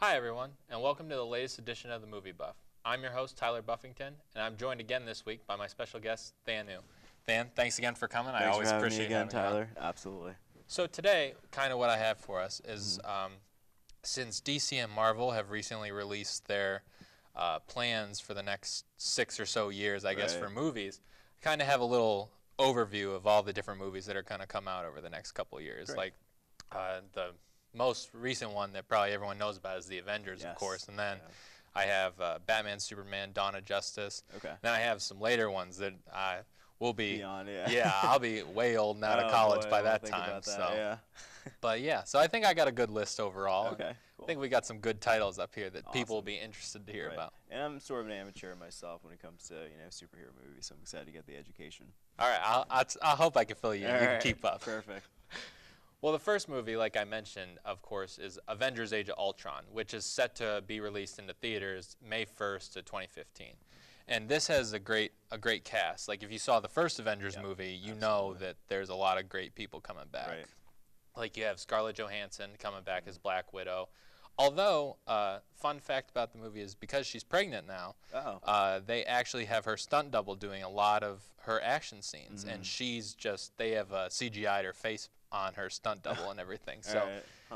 Hi everyone, and welcome to the latest edition of the Movie Buff. I'm your host, Tyler Buffington, and I'm joined again this week by my special guest, Than New. Than, thanks again for coming. Thanks I always for having appreciate me again, having you on. Tyler. Absolutely. So today, kind of what I have for us is, since DC and Marvel have recently released their plans for the next 6 or so years, I guess, for movies, I kind of have a little overview of all the different movies that are going to come out over the next couple of years. Great. Like the most recent one that probably everyone knows about is the Avengers, of course, and then I have Batman, Superman, Dawn of Justice. Okay. Then I have some later ones that I will be. Beyond, I'll be way old and out of college by that time. But yeah, so I think I got a good list overall. Okay. Cool. I think we got some good titles up here that people will be interested to hear about. And I'm sort of an amateur myself when it comes to superhero movies, so I'm excited to get the education. All right, I hope I can fill you in. You can keep up. Perfect. Well, the first movie, like I mentioned, of course, is Avengers: Age of Ultron, which is set to be released into theaters May 1st of 2015. And this has a great cast. Like if you saw the first Avengers movie, you know that there's a lot of great people coming back. Right. Like you have Scarlett Johansson coming back as Black Widow. Although, fun fact about the movie is because she's pregnant now, they actually have her stunt double doing a lot of her action scenes, and they have CGI'd her face on her stunt double and everything. So,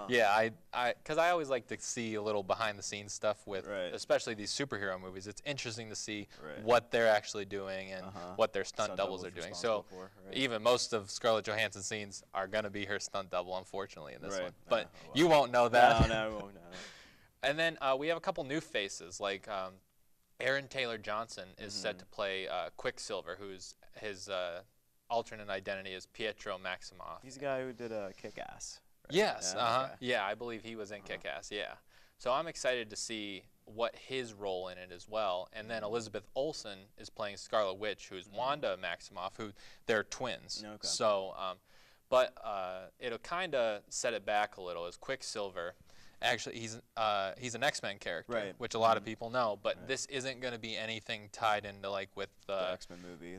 yeah, because I always like to see a little behind the scenes stuff with, especially these superhero movies. It's interesting to see what they're actually doing and what their stunt doubles are doing. So, even most of Scarlett Johansson's scenes are going to be her stunt double, unfortunately, in this one. But you won't know that. No, I won't know. And then we have a couple new faces, like Aaron Taylor Johnson is set to play Quicksilver, who's his alternate identity is Pietro Maximoff. He's the guy who did Kick-Ass. Right? Yes, yeah, I believe he was in Kick-Ass, yeah. So I'm excited to see what his role in it as well. And then Elizabeth Olsen is playing Scarlet Witch, who's Wanda Maximoff, who they're twins. Okay. So, but it'll kind of set it back a little as Quicksilver. Actually, he's an X-Men character, which a lot of people know, but this isn't going to be anything tied into like with the X-Men movie.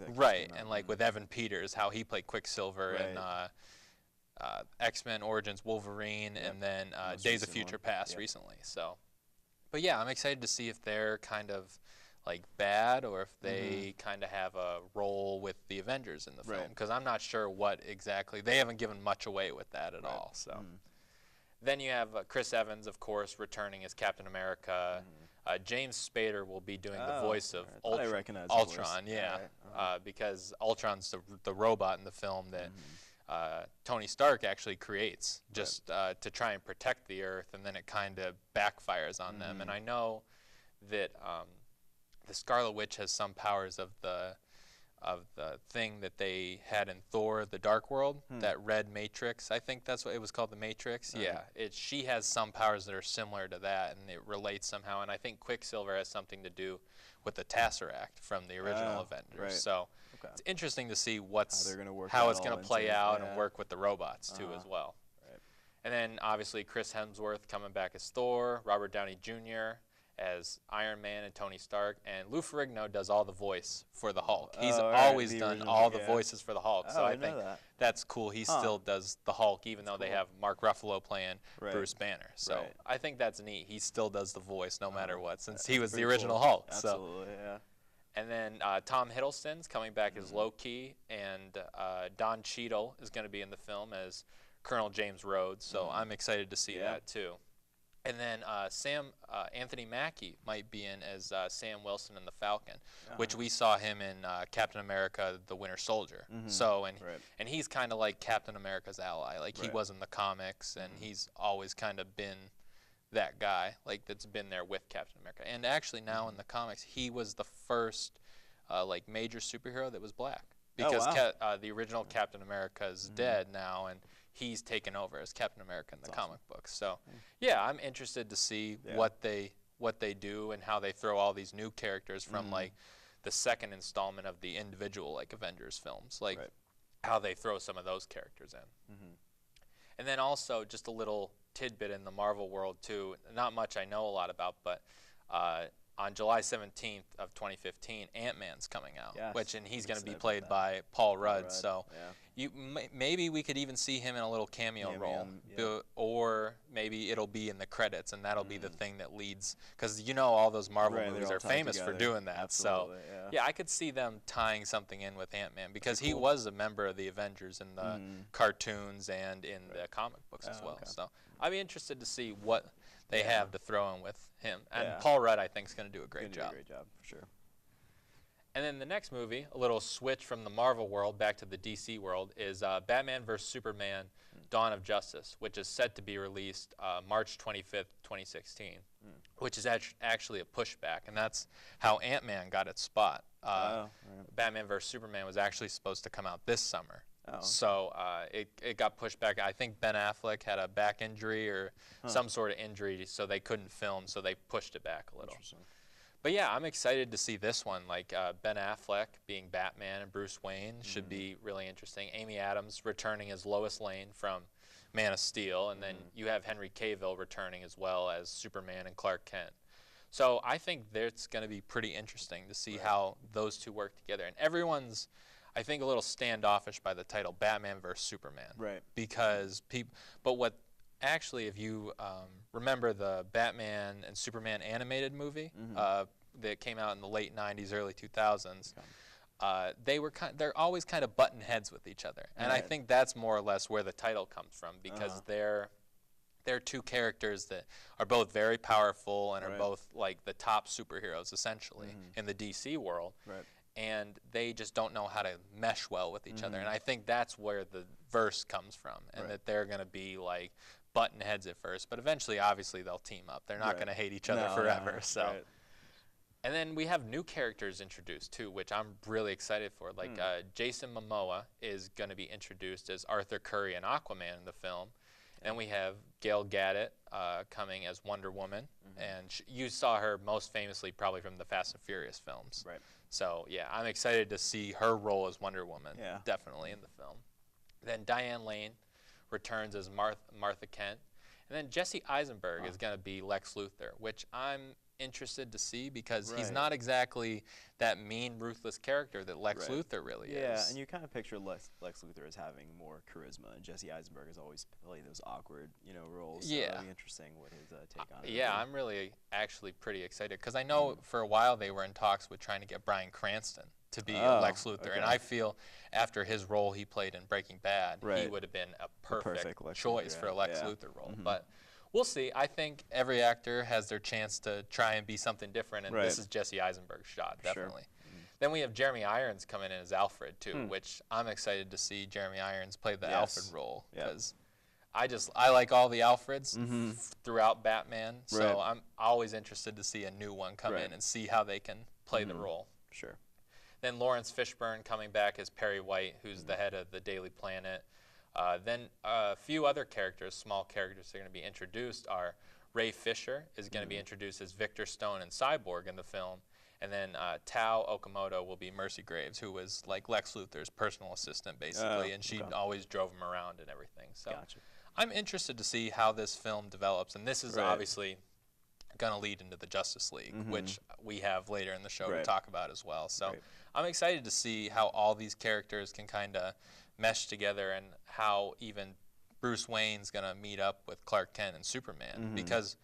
And like with Evan Peters, how he played Quicksilver in X-Men Origins Wolverine, and then Days of Future Past recently. So, but yeah, I'm excited to see if they're kind of like bad or if they kind of have a role with the Avengers in the film, because I'm not sure what exactly. They haven't given much away with that at all. So. Then you have Chris Evans, of course, returning as Captain America. James Spader will be doing the voice of Ultron, because Ultron's the robot in the film that Tony Stark actually creates just to try and protect the Earth, and then it kind of backfires on them. And I know that the Scarlet Witch has some powers of the thing that they had in Thor: The Dark World, that red matrix. I think that's what it was called, the Matrix. Yeah, she has some powers that are similar to that, and it relates somehow. And I think Quicksilver has something to do with the Tesseract from the original Avengers. So it's interesting to see how it's going to play out and work with the robots too as well. And then obviously Chris Hemsworth coming back as Thor, Robert Downey Jr. as Iron Man and Tony Stark, and Lou Ferrigno does all the voice for the Hulk. He's always done all the voices for the Hulk, so I think that's cool. He still does the Hulk, even though they have Mark Ruffalo playing Bruce Banner. So I think that's neat. He still does the voice no matter what, since he was the original Hulk. Absolutely, And then Tom Hiddleston's coming back as Loki, and Don Cheadle is going to be in the film as Colonel James Rhodes, so I'm excited to see that too. And then Anthony Mackie might be in as Sam Wilson in The Falcon, which we saw him in Captain America: The Winter Soldier. So and he's kind of like Captain America's ally. Like he was in the comics, and he's always kind of been that guy, like that's been there with Captain America. And actually now in the comics, he was the first like major superhero that was black, because the original Captain America is dead now, and he's taken over as Captain America in the comic books. So, yeah, I'm interested to see what they do and how they throw all these new characters from like the second installment of the individual like Avengers films, like how they throw some of those characters in. And then also just a little tidbit in the Marvel world too. Not much I know a lot about, but on July 17th of 2015, Ant-Man's coming out, Yes, and he's going to be played by Paul Rudd. So maybe we could even see him in a little cameo role, or maybe it'll be in the credits, and that'll be the thing that leads, because all those Marvel movies are famous for doing that. Absolutely, so I could see them tying something in with Ant-Man, because he was a member of the Avengers in the cartoons and in the comic books as well. So I'd be interested to see what they have to throw in with him. And Paul Rudd, I think, is going to do a great job. Great job, for sure. And then the next movie, a little switch from the Marvel world back to the DC world, is Batman vs. Superman, Dawn of Justice, which is set to be released March 25th, 2016, which is actually a pushback. And that's how Ant-Man got its spot. Batman vs. Superman was actually supposed to come out this summer. So it got pushed back. I think Ben Affleck had a back injury or some sort of injury, so they couldn't film, so they pushed it back a little. But yeah, I'm excited to see this one. Like Ben Affleck being Batman and Bruce Wayne should be really interesting. Amy Adams returning as Lois Lane from Man of Steel, and then you have Henry Cavill returning as well as Superman and Clark Kent. So I think it's going to be pretty interesting to see how those two work together. And everyone's, I think, a little standoffish by the title Batman vs. Superman. Right. Because actually, if you remember the Batman and Superman animated movie that came out in the late 90s, early 2000s, they're always kind of button heads with each other. And I think that's more or less where the title comes from, because they're two characters that are both very powerful and are both like the top superheroes, essentially, in the DC world. Right. And they just don't know how to mesh well with each other. And I think that's where the verse comes from, and that they're going to be like button heads at first, but eventually, obviously, they'll team up. They're not going to hate each other forever. And then we have new characters introduced too, which I'm really excited for. Like Jason Momoa is going to be introduced as Arthur Curry and Aquaman in the film. And we have Gal Gadot coming as Wonder Woman, and you saw her most famously probably from the Fast and Furious films. Right. So yeah, I'm excited to see her role as Wonder Woman, definitely in the film. Then Diane Lane returns as Martha Kent, and then Jesse Eisenberg is going to be Lex Luthor, which I'm interested to see, because he's not exactly that mean, ruthless character that Lex Luthor really is. Yeah, and you kind of picture Lex Luthor as having more charisma, and Jesse Eisenberg has always played those awkward, roles. So it'll be interesting what his take on it. Yeah, I'm really actually pretty excited, because I know for a while they were in talks with trying to get Bryan Cranston to be Lex Luthor, and I feel after his role he played in Breaking Bad, he would have been a perfect choice for a Lex Luthor role. But we'll see. I think every actor has their chance to try and be something different, and this is Jesse Eisenberg's shot, definitely. Then we have Jeremy Irons coming in as Alfred, too, which I'm excited to see Jeremy Irons play the Alfred role, because I like all the Alfreds throughout Batman, so I'm always interested to see a new one come in and see how they can play the role. Sure. Then Lawrence Fishburne coming back as Perry White, who's the head of the Daily Planet. Then a few other characters, small characters that are going to be introduced are Ray Fisher is going to be introduced as Victor Stone and Cyborg in the film. And then Tao Okamoto will be Mercy Graves, who was like Lex Luthor's personal assistant, basically, and she always drove him around and everything. So I'm interested to see how this film develops. And this is obviously going to lead into the Justice League, which we have later in the show to talk about as well. So I'm excited to see how all these characters can kind of mesh together, and how even Bruce Wayne's going to meet up with Clark Kent and Superman. Because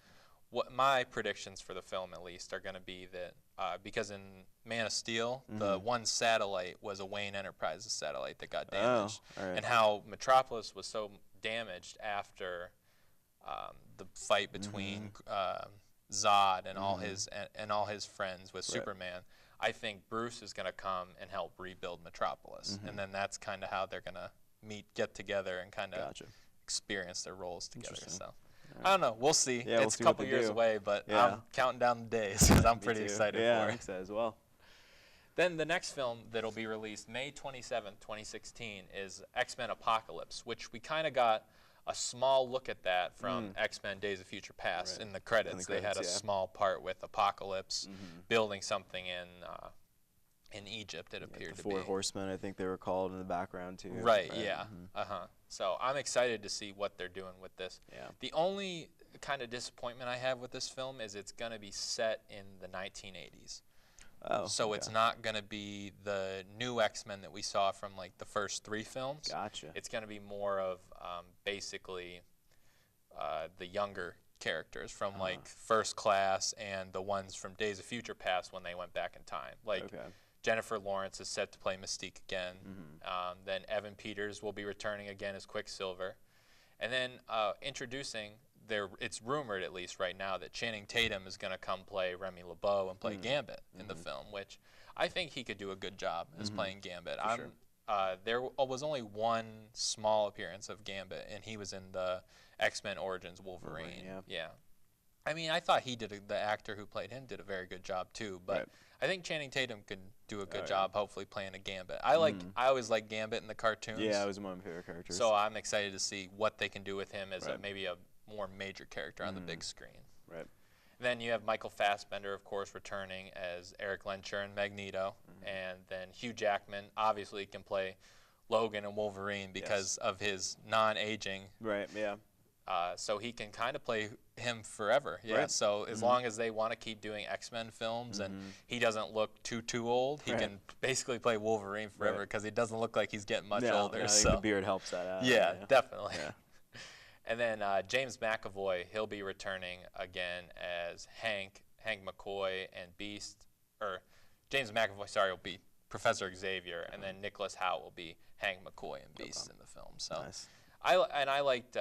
what my predictions for the film, at least, are going to be that because in Man of Steel, the one satellite was a Wayne Enterprises satellite that got damaged, and how Metropolis was so damaged after the fight between Zod and all his friends with Superman. I think Bruce is going to come and help rebuild Metropolis, and then that's kind of how they're going to get together and kind of experience their roles together. So I don't know. We'll see. It's a couple years away, but I'm counting down the days because I'm pretty excited for it. Yeah, I'm excited as well. Then the next film that'll be released May 27th, 2016 is X-Men Apocalypse, which we kind of got a small look at that from X-Men Days of Future Past. In the credits, they had a small part with Apocalypse building something in Egypt, it appeared to be. The Four Horsemen, I think they were called, in the background, too. Right. Yeah. So I'm excited to see what they're doing with this. The only kind of disappointment I have with this film is it's going to be set in the 1980s. Oh, so okay. It's not going to be the new X-Men that we saw from like the first 3 films. Gotcha. It's going to be more of basically the younger characters from like First Class and the ones from Days of Future Past when they went back in time. Like Jennifer Lawrence is set to play Mystique again. Then Evan Peters will be returning again as Quicksilver. And then introducing, it's rumored at least right now that Channing Tatum is going to come play Remy LeBeau and play Gambit in the film, which I think he could do a good job as playing Gambit. There was only one small appearance of Gambit, and he was in the X-Men Origins Wolverine. Yeah. I mean, I thought the actor who played him did a very good job too, but I think Channing Tatum could do a good job, hopefully playing a Gambit. I always liked Gambit in the cartoons. Yeah, it was one of my favorite characters. So I'm excited to see what they can do with him as maybe a more major character on the big screen. Right. Then you have Michael Fassbender, of course, returning as Eric Lehnsherr and Magneto, and then Hugh Jackman obviously can play Logan and Wolverine because of his non-aging. Right. Yeah. So he can kind of play him forever. Yeah. Right. So as long as they want to keep doing X-Men films and he doesn't look too old, he can basically play Wolverine forever because he doesn't look like he's getting much older. I think the beard helps that out. Yeah, definitely. Yeah. And then James McAvoy, he'll be returning again as Hank McCoy and Beast, or James McAvoy, sorry, will be Professor Xavier, and then Nicholas Hoult will be Hank McCoy and Beast in the film. So I liked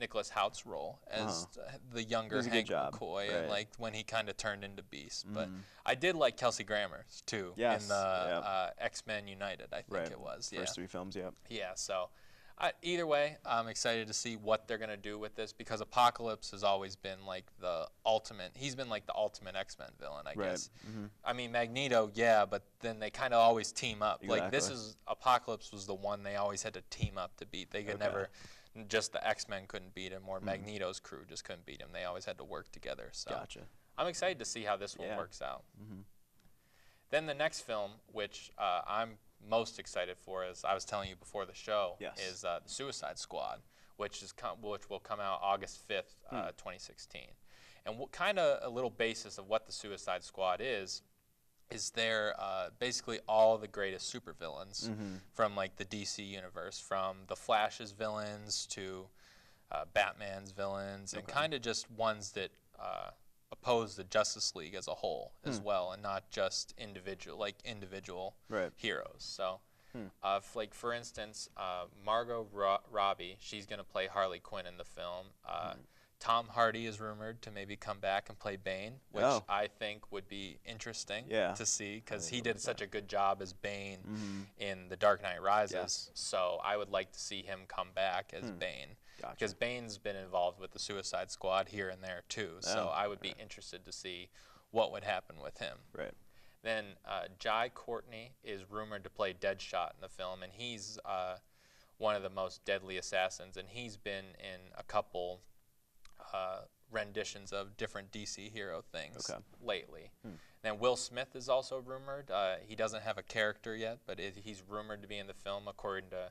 Nicholas Hoult's role as the younger Hank McCoy, and like when he kind of turned into Beast. But I did like Kelsey Grammer too in the X-Men United, I think it was. First 3 films, Yeah, so either way, I'm excited to see what they're going to do with this because Apocalypse has always been like the ultimate. He's been like the ultimate X-Men villain, I guess. I mean, Magneto, but then they kind of always team up. Like Apocalypse was the one they always had to team up to beat. They could never, just the X-Men couldn't beat him, or Magneto's crew just couldn't beat him. They always had to work together. So I'm excited to see how this one works out. Then the next film, which I'm most excited for, as I was telling you before the show, is the Suicide Squad, which will come out August 5th, 2016. And kind of a little basis of what the Suicide Squad is they're basically all the greatest supervillains from like the DC universe, from the Flash's villains to Batman's villains, and kind of just ones that oppose the Justice League as a whole as well, and not just individual heroes. So, like for instance, Margot Robbie, she's going to play Harley Quinn in the film. Tom Hardy is rumored to maybe come back and play Bane, which I think would be interesting to see because he did such a good job as Bane in The Dark Knight Rises. So I would like to see him come back as Bane. Because Bane's been involved with the Suicide Squad here and there too, so I would be interested to see what would happen with him. Then Jai Courtney is rumored to play Deadshot in the film, and he's one of the most deadly assassins, and he's been in a couple renditions of different DC hero things lately. Then Will Smith is also rumored. He doesn't have a character yet, but he's rumored to be in the film according to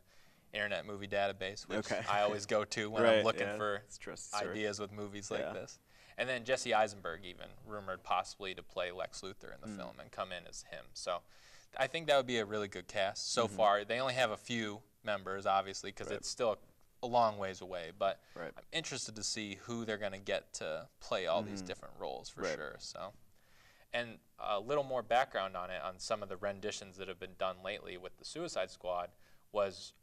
Internet Movie Database, which I always go to when I'm looking for ideas with movies like this. And then Jesse Eisenberg even rumored possibly to play Lex Luthor in the film and come in as him. So I think that would be a really good cast. So far, they only have a few members, obviously, because it's still a long ways away. But I'm interested to see who they're going to get to play all these different roles for sure. So, and a little more background on it, on some of the renditions that have been done lately with the Suicide Squad. Was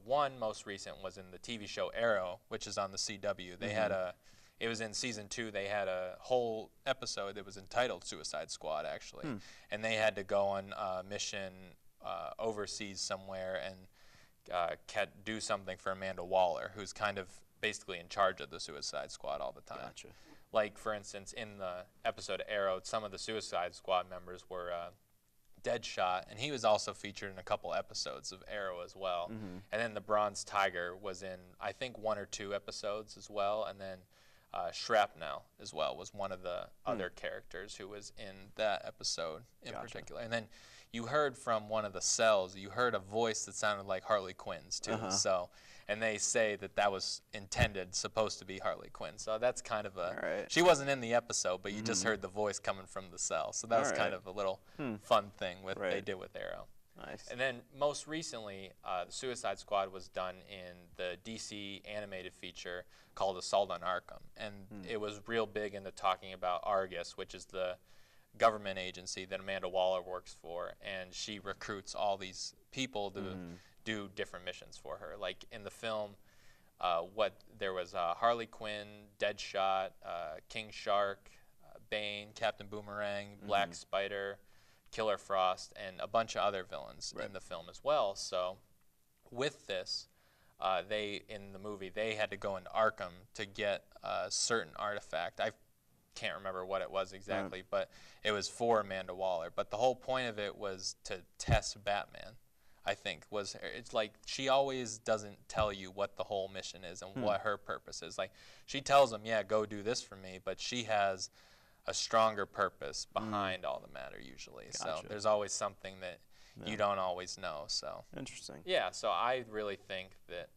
one most recent was in the TV show Arrow, which is on the CW. They had it was in season 2. They had a whole episode that was entitled Suicide Squad, actually, and they had to go on a mission overseas somewhere and do something for Amanda Waller, who's kind of basically in charge of the Suicide Squad all the time. Like for instance, in the episode Arrow, some of the Suicide Squad members were Deadshot, and he was also featured in a couple episodes of Arrow as well. And then the Bronze Tiger was in, I think, 1 or 2 episodes as well. And then Shrapnel as well was one of the other characters who was in that episode in particular. And then you heard from one of the cells, you heard a voice that sounded like Harley Quinn's too. So, and they say that that was supposed to be Harley Quinn. So that's kind of a, she wasn't in the episode, but you just heard the voice coming from the cell. So that was kind of a little fun thing they did with Arrow. Nice. And then most recently, the Suicide Squad was done in the DC animated feature called Assault on Arkham. And it was real big into talking about Argus, which is the government agency that Amanda Waller works for. And she recruits all these people to do different missions for her. Like in the film, there was Harley Quinn, Deadshot, King Shark, Bane, Captain Boomerang, Black Spider, Killer Frost, and a bunch of other villains in the film as well. So with this, in the movie, they had to go into Arkham to get a certain artifact. I can't remember what it was exactly, but it was for Amanda Waller. But the whole point of it was to test Batman, I think. It's like she always doesn't tell you what the whole mission is and what her purpose is. Like she tells him, yeah, go do this for me, but she has a stronger purpose behind all the matter usually. Gotcha. So there's always something that you don't always know. So interesting. Yeah, so I really think that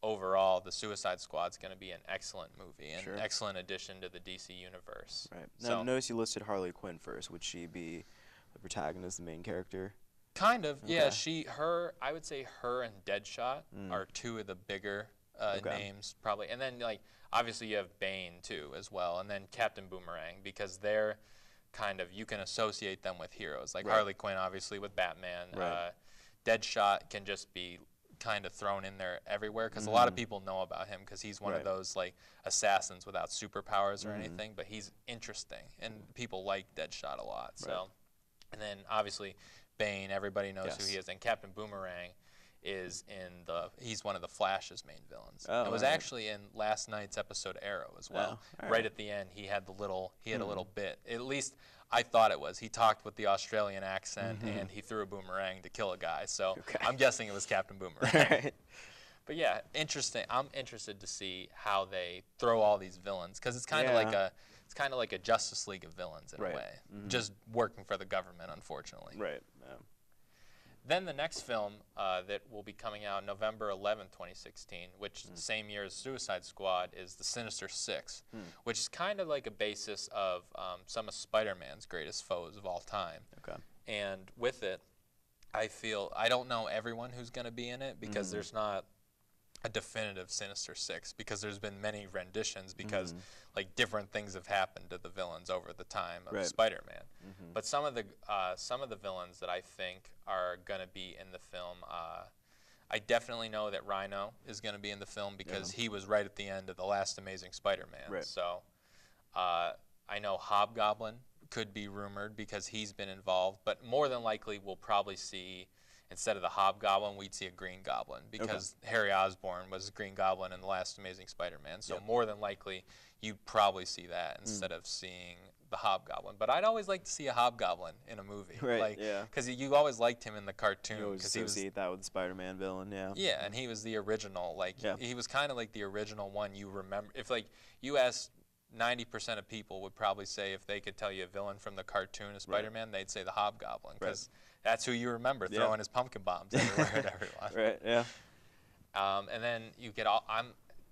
overall the Suicide Squad's going to be an excellent movie and an excellent addition to the DC universe. Right. Now, notice you listed Harley Quinn first. Would she be the protagonist, the main character? Kind of. Okay. Yeah, I would say her and Deadshot are two of the bigger names probably. And then like obviously you have Bane too as well, and then Captain Boomerang, because they're kind of, you can associate them with heroes. Like Harley Quinn obviously with Batman. Deadshot can just be kind of thrown in there everywhere because a lot of people know about him because he's one of those like assassins without superpowers or anything, but he's interesting and people like Deadshot a lot. So, and then obviously Bane, everybody knows who he is, and Captain Boomerang is he's one of the Flash's main villains. It was actually in last night's episode Arrow as well. Right at the end, he had a little bit. At least I thought it was. He talked with the Australian accent and he threw a boomerang to kill a guy. So I'm guessing it was Captain Boomerang. But yeah, interesting. I'm interested to see how they throw all these villains because it's kind of like a Justice League of villains in a way, just working for the government, unfortunately. Then the next film that will be coming out November 11, 2016, which the same year as Suicide Squad, is The Sinister Six, which is kind of like a basis of some of Spider-Man's greatest foes of all time. And with it, I don't know everyone who's going to be in it because there's not a definitive Sinister Six, because there's been many renditions because like different things have happened to the villains over the time of Spider-Man. But some of the villains that I think are going to be in the film, I definitely know that Rhino is going to be in the film because he was right at the end of the last Amazing Spider-Man. So I know Hobgoblin could be rumored because he's been involved, but more than likely we'll probably see, instead of the Hobgoblin, we'd see a Green Goblin because Harry Osborn was Green Goblin in the last Amazing Spider-Man. So more than likely, you'd probably see that instead of seeing the Hobgoblin. But I'd always like to see a Hobgoblin in a movie. Because you always liked him in the cartoon. You always associate that with the Spider-Man villain, Yeah, and he was the original. Like he was kind of like the original one you remember. If like you asked 90% of people would probably say if they could tell you a villain from the cartoon of Spider-Man, they'd say the Hobgoblin because that's who you remember throwing his pumpkin bombs everywhere at everyone. And then you get I'm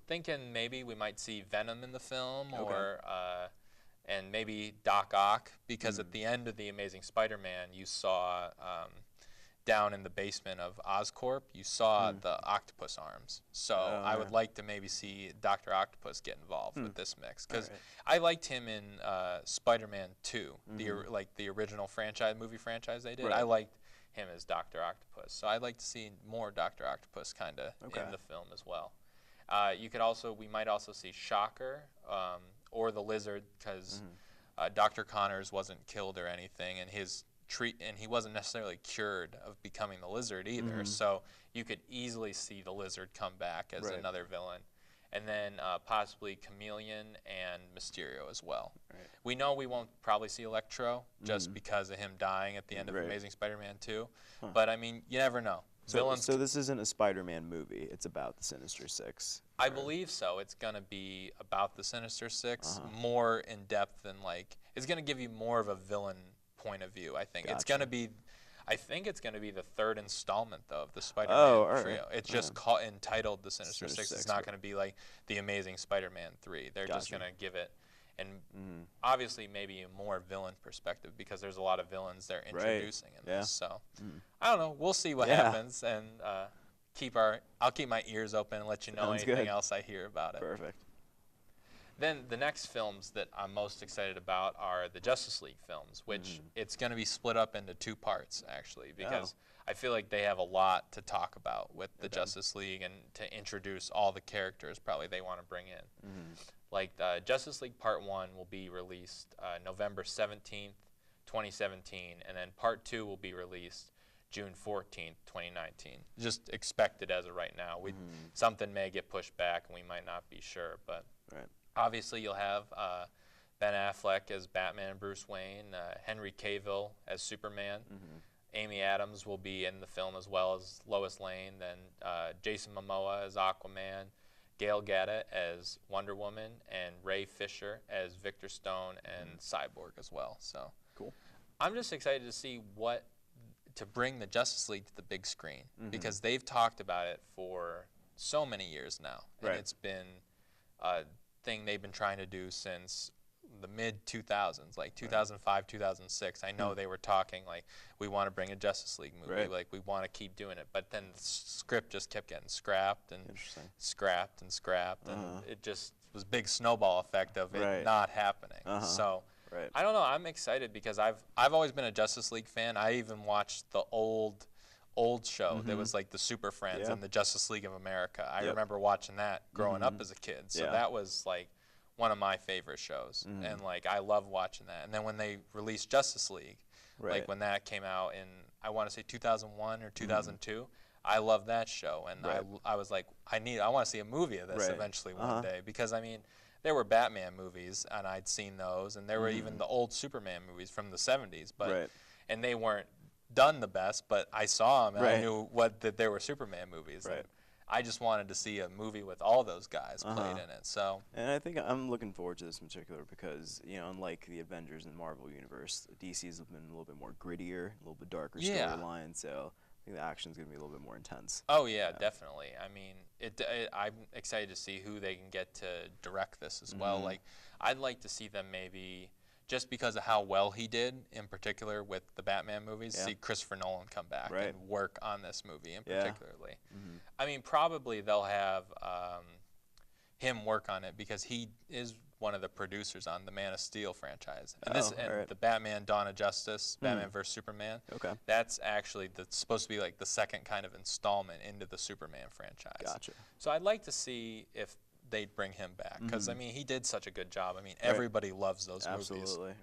thinking maybe we might see Venom in the film or and maybe Doc Ock because at the end of the Amazing Spider-Man you saw down in the basement of Oscorp, you saw the octopus arms. So I would like to maybe see Dr. Octopus get involved with this mix because I liked him in Spider-Man 2, the original movie franchise they did. I liked him as Dr. Octopus. So I'd like to see more Dr. Octopus kind of in the film as well. We might also see Shocker or the Lizard because Dr. Connors wasn't killed or anything, and he wasn't necessarily cured of becoming the Lizard either. So you could easily see the Lizard come back as another villain. And then possibly Chameleon and Mysterio as well. We know we won't probably see Electro just because of him dying at the end of Amazing Spider-Man 2. But I mean, you never know. villains. So this isn't a Spider-Man movie. It's about the Sinister Six. I believe so. It's going to be about the Sinister Six, more in depth than like. It's going to give you more of a villain point of view. I think it's going to be. I think it's going to be the third installment though of the Spider-Man trio. It's just entitled The Sinister Six. It's not going to be like The Amazing Spider-Man 3. They're just going to give it, and obviously maybe a more villain perspective because there's a lot of villains they're introducing in this. So I don't know. We'll see what happens, and I'll keep my ears open and let you know anything else I hear about it. Perfect. Then the next films that I'm most excited about are the Justice League films, which it's going to be split up into 2 parts, actually, because I feel like they have a lot to talk about with the Justice League and to introduce all the characters probably they want to bring in. Like Justice League Part 1 will be released November 17th, 2017, and then Part 2 will be released June 14th, 2019. Just expected as of right now. Something may get pushed back, and we might not be sure, but... Obviously, you'll have Ben Affleck as Batman and Bruce Wayne, Henry Cavill as Superman. Amy Adams will be in the film as well as Lois Lane. Then Jason Momoa as Aquaman, Gal Gadot as Wonder Woman, and Ray Fisher as Victor Stone and Cyborg as well. So cool. I'm just excited to see to bring the Justice League to the big screen because they've talked about it for so many years now, and it's been thing they've been trying to do since the mid-2000s, like 2005, 2006. I know they were talking like, we want to bring a Justice League movie, like we want to keep doing it. But then the script just kept getting scrapped and scrapped and scrapped, and it just was a big snowball effect of it not happening. So I don't know. I'm excited because I've always been a Justice League fan. I even watched the old show that was like the Super Friends and the Justice League of America. I remember watching that growing up as a kid. So that was like one of my favorite shows. And like I love watching that. And then when they released Justice League, like when that came out in, I want to say 2001 or 2002, I loved that show. And I was like, I want to see a movie of this eventually one day. Because I mean, there were Batman movies and I'd seen those. And there were even the old Superman movies from the 70s. But and they weren't done the best, but I saw them and I knew that there were Superman movies. And I just wanted to see a movie with all those guys played in it. So, and I think I'm looking forward to this in particular because, you know, unlike the Avengers and Marvel universe, DC's been a little bit more grittier, a little bit darker storyline. So I think the action's going to be a little bit more intense. Oh yeah, definitely. I mean, I'm excited to see who they can get to direct this as well. Like, I'd like to see them maybe, just because of how well he did, in particular with the Batman movies, see Christopher Nolan come back and work on this movie in particularly. I mean, probably they'll have him work on it because he is one of the producers on the Man of Steel franchise. And the Batman Dawn of Justice, Batman vs. Superman, that's actually supposed to be like the second kind of installment into the Superman franchise. Gotcha. So I'd like to see if they'd bring him back because I mean he did such a good job. I mean everybody loves those movies. Absolutely,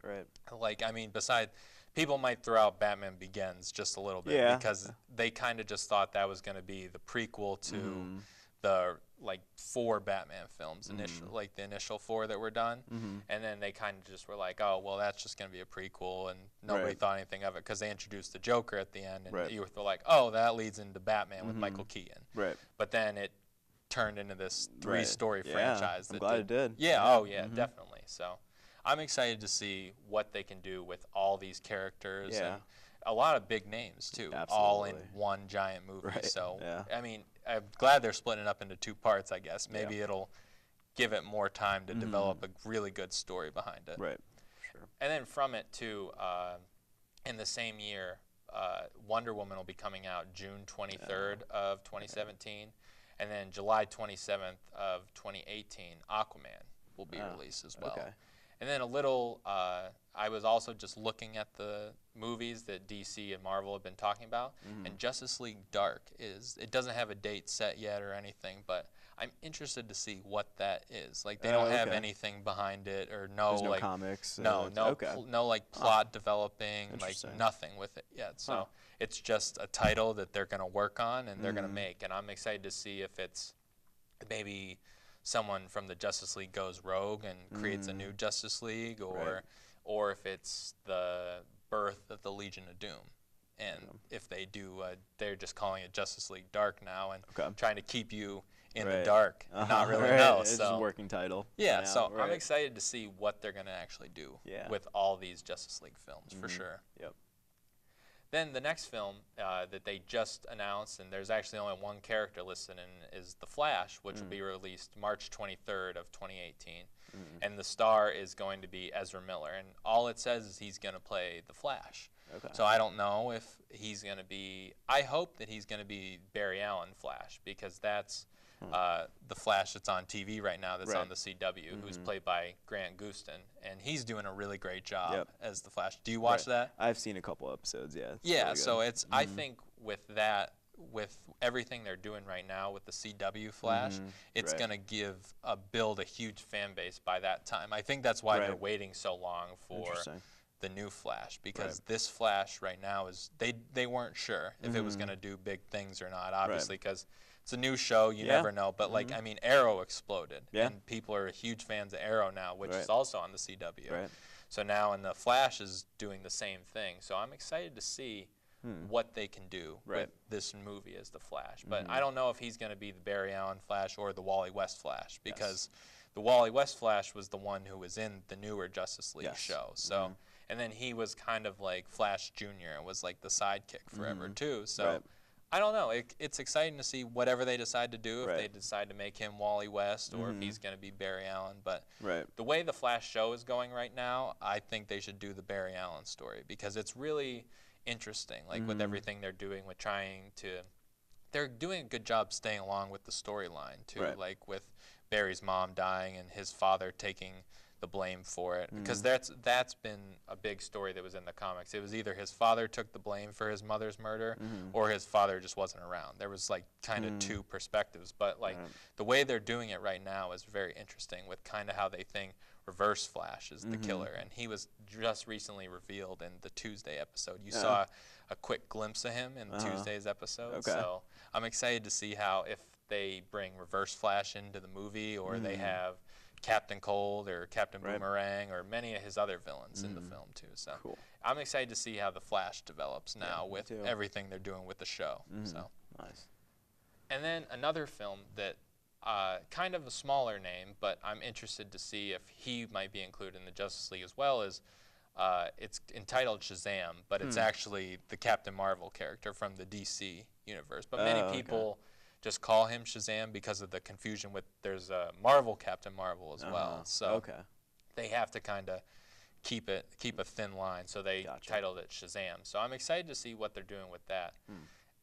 Like I mean, besides, people might throw out Batman Begins just a little bit because they kind of just thought that was going to be the prequel to the like 4 Batman films, like the initial 4 that were done, and then they kind of just were like, oh well, that's just going to be a prequel, and nobody thought anything of it because they introduced the Joker at the end, and you were like, oh, that leads into Batman with Michael Keaton. But then it turned into this 3-story franchise. I'm glad it did. Yeah, oh yeah, definitely. So I'm excited to see what they can do with all these characters and a lot of big names too, all in one giant movie. So I mean, I'm glad they're splitting it up into 2 parts, I guess. Maybe it'll give it more time to develop a really good story behind it. And then from it too, in the same year, Wonder Woman will be coming out June 23rd of 2017. And then July 27th of 2018, Aquaman will be released as well. And then a little, I was also just looking at the movies that DC and Marvel have been talking about, and Justice League Dark it doesn't have a date set yet or anything, but I'm interested to see what that is. Like they don't have anything behind it or There's no comics. No like plot developing, like nothing with it yet. So it's just a title that they're going to work on and they're going to make, and I'm excited to see if it's maybe someone from the Justice League goes rogue and creates a new Justice League, or if it's the birth of the Legion of Doom. and if they do, they're just calling it Justice League Dark now and trying to keep you in the dark and not really know. It's just a working title. Yeah, so I'm excited to see what they're going to actually do with all these Justice League films, for sure. Yep. Then the next film that they just announced, and there's actually only one character listed in, is The Flash, which will be released March 23rd of 2018. And the star is going to be Ezra Miller, and all it says is he's going to play The Flash. So I don't know if he's going to be, I hope that he's going to be Barry Allen Flash, because that's the Flash that's on TV right now, that's on the CW, who's played by Grant Gustin, and he's doing a really great job as the Flash. Do you watch that? I've seen a couple episodes, yeah. Yeah, really so it's I think with that, with everything they're doing right now with the CW Flash, it's going to build a huge fan base by that time. I think that's why they're waiting so long for the new Flash, because this Flash right now is, they weren't sure if it was going to do big things or not, obviously, because it's a new show, you never know. But like, I mean, Arrow exploded, and people are huge fans of Arrow now, which is also on the CW. So now, and the Flash is doing the same thing. So I'm excited to see what they can do with this movie as the Flash. But I don't know if he's going to be the Barry Allen Flash or the Wally West Flash, because the Wally West Flash was the one who was in the newer Justice League show. So, and then he was kind of like Flash Jr. and was like the sidekick forever too. So I don't know. It's exciting to see whatever they decide to do, if they decide to make him Wally West or if he's going to be Barry Allen. But the way the Flash show is going right now, I think they should do the Barry Allen story, because it's really interesting, like with everything they're doing with they're doing a good job staying along with the storyline too, like with Barry's mom dying and his father taking the blame for it, because that's been a big story that was in the comics. It was either his father took the blame for his mother's murder or his father just wasn't around. There was like kind of two perspectives, but like the way they're doing it right now is very interesting, with kind of how they think Reverse Flash is the killer, and he was just recently revealed in the Tuesday episode. You saw a quick glimpse of him in Tuesday's episode, so I'm excited to see how, if they bring Reverse Flash into the movie, or they have Captain Cold or Captain Boomerang or many of his other villains in the film too. So I'm excited to see how the Flash develops now with everything they're doing with the show. So nice. And then another film that kind of a smaller name, but I'm interested to see if he might be included in the Justice League as well, is it's entitled Shazam, but it's actually the Captain Marvel character from the DC universe. But many people just call him Shazam because of the confusion with, there's a Marvel Captain Marvel as well. So they have to kind of keep a thin line, so they titled it Shazam. So I'm excited to see what they're doing with that.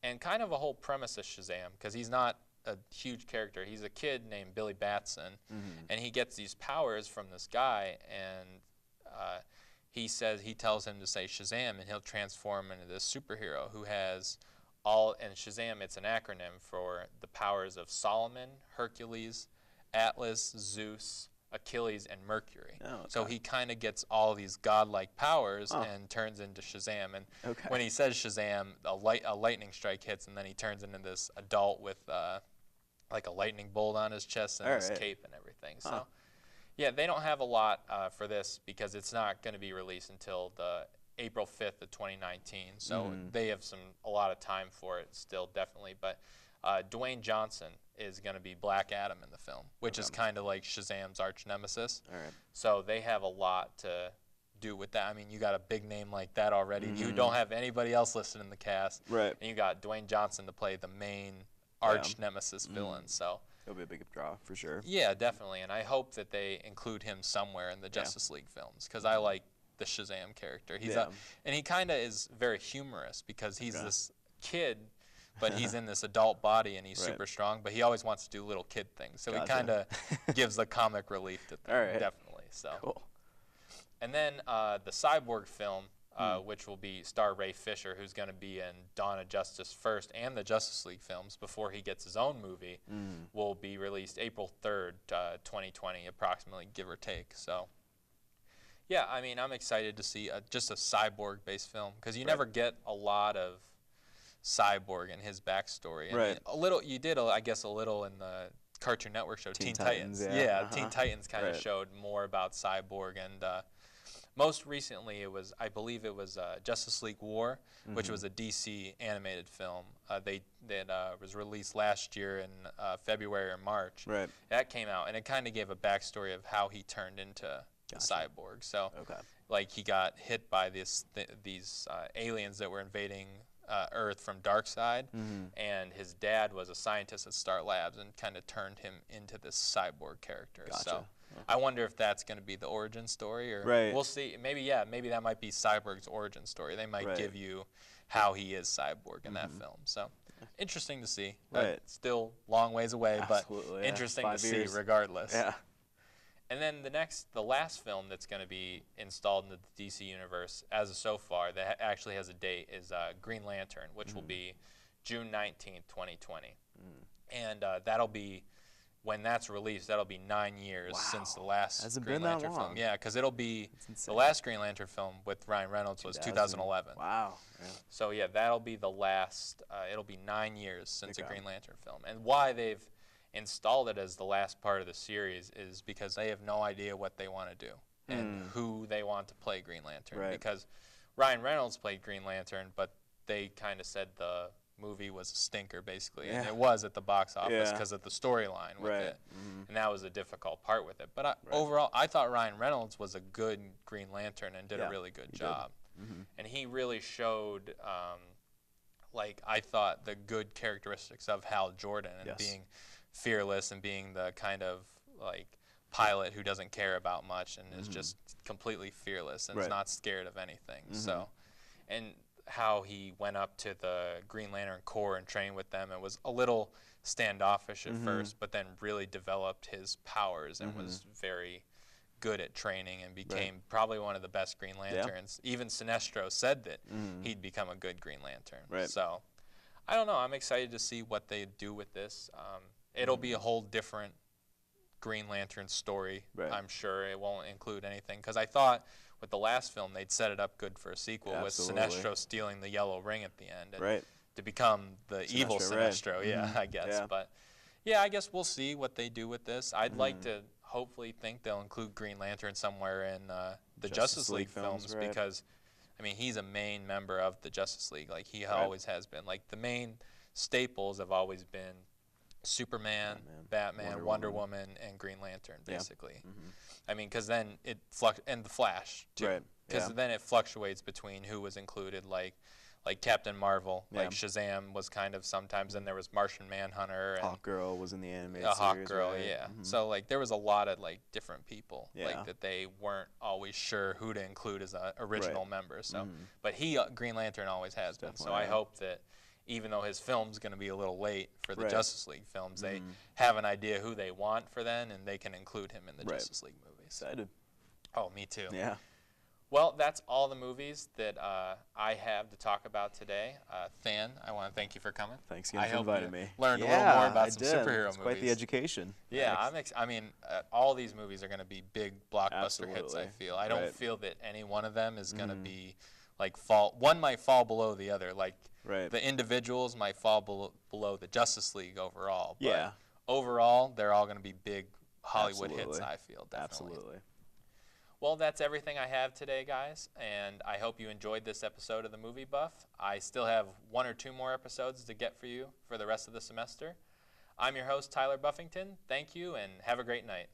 And kind of a whole premise of Shazam, because he's not a huge character. He's a kid named Billy Batson, and he gets these powers from this guy, and he tells him to say Shazam, and he'll transform into this superhero who has and Shazam, it's an acronym for the powers of Solomon, Hercules, Atlas, Zeus, Achilles, and Mercury. So he kind of gets all these godlike powers and turns into Shazam. And when he says Shazam, a lightning strike hits, and then he turns into this adult with like a lightning bolt on his chest and his cape and everything. So yeah, they don't have a lot for this, because it's not going to be released until the April 5th of 2019, so they have a lot of time for it still, definitely. But Dwayne Johnson is going to be Black Adam in the film, which is kind of like Shazam's arch nemesis. So they have a lot to do with that. I mean, you got a big name like that already. You don't have anybody else listed in the cast, and you got Dwayne Johnson to play the main arch nemesis villain. So it'll be a big draw for sure. Yeah, definitely, and I hope that they include him somewhere in the Justice League films, because I like the Shazam character. And he kind of is very humorous, because he's this kid, but he's in this adult body, and he's super strong, but he always wants to do little kid things. So he kind of gives the comic relief to them, definitely. So And then the Cyborg film, which will be star Ray Fisher, who's going to be in Dawn of Justice first and the Justice League films before he gets his own movie, will be released April 3rd, 2020, approximately, give or take. So yeah, I mean, I'm excited to see just a cyborg-based film, because you never get a lot of Cyborg and his backstory. I mean, a little, you did, I guess, a little in the Cartoon Network show, Teen Titans. Teen Titans kind of showed more about Cyborg, and most recently it was, I believe it was Justice League War, which was a DC animated film. That was released last year in February or March. Right. That came out, and it kind of gave a backstory of how he turned into the cyborg. So, like, he got hit by these aliens that were invading Earth from Darkseid, and his dad was a scientist at Star Labs and kind of turned him into this cyborg character. So I wonder if that's going to be the origin story, or we'll see. Maybe that might be Cyborg's origin story. They might give you how he is Cyborg in that film. So interesting to see. Still long ways away, but interesting to see regardless. Yeah. And then the last film that's going to be installed into the DC universe as of so far that actually has a date is Green Lantern, which will be June 19th, 2020. And that'll be, when that's released, that'll be 9 years since the last Green Lantern film. Yeah, because it'll be, the last Green Lantern film with Ryan Reynolds was 2011. Wow. Yeah. So yeah, that'll be the last, it'll be 9 years since a Green Lantern film. And why they've installed it as the last part of the series is because they have no idea what they want to do and who they want to play Green Lantern. Because Ryan Reynolds played Green Lantern, but they kind of said the movie was a stinker, basically. And it was at the box office because of the storyline with it. And that was a difficult part with it. But overall, I thought Ryan Reynolds was a good Green Lantern and did a really good job. And he really showed, like, I thought, the good characteristics of Hal Jordan and being fearless and being the kind of, like, pilot who doesn't care about much and is just completely fearless and is not scared of anything. So, and how he went up to the Green Lantern Corps and trained with them, it was a little standoffish at first, but then really developed his powers and was very good at training and became probably one of the best Green Lanterns. Even Sinestro said that he'd become a good Green Lantern. So, I don't know. I'm excited to see what they do with this. It'll be a whole different Green Lantern story, I'm sure. It won't include anything. Because I thought with the last film, they'd set it up good for a sequel with Sinestro stealing the yellow ring at the end and to become the evil Sinestro, I guess. But, yeah, I guess we'll see what they do with this. I'd like to hopefully think they'll include Green Lantern somewhere in the Justice League films because, I mean, he's a main member of the Justice League. Like, he always has been. Like, the main staples have always been Superman, Batman, Wonder Woman, and Green Lantern, basically. I mean, because then it and the Flash too. Because then it fluctuates between who was included, like Captain Marvel, like Shazam was kind of sometimes, and there was Martian Manhunter. And Hawkgirl was in the animated series. Hawkgirl, So like there was a lot of like different people, like that they weren't always sure who to include as an original member. So, but Green Lantern always has been. So I hope that, even though his film's going to be a little late for the Justice League films, they have an idea who they want for then, and they can include him in the Justice League movies. Excited. Oh, me too. Yeah. Well, that's all the movies that I have to talk about today. Than, I want to thank you for coming. Thanks again for inviting me. Learned a little more about some superhero movies. It's quite the education. Yeah, I mean, all these movies are going to be big blockbuster hits, I feel. I don't feel that any one of them is going to be, like, one might fall below the other. Like, the individuals might fall below the Justice League overall. But overall, they're all going to be big Hollywood hits, I feel, definitely. Absolutely. Well, that's everything I have today, guys, and I hope you enjoyed this episode of The Movie Buff. I still have 1 or 2 more episodes to get for you for the rest of the semester. I'm your host, Tyler Buffington. Thank you, and have a great night.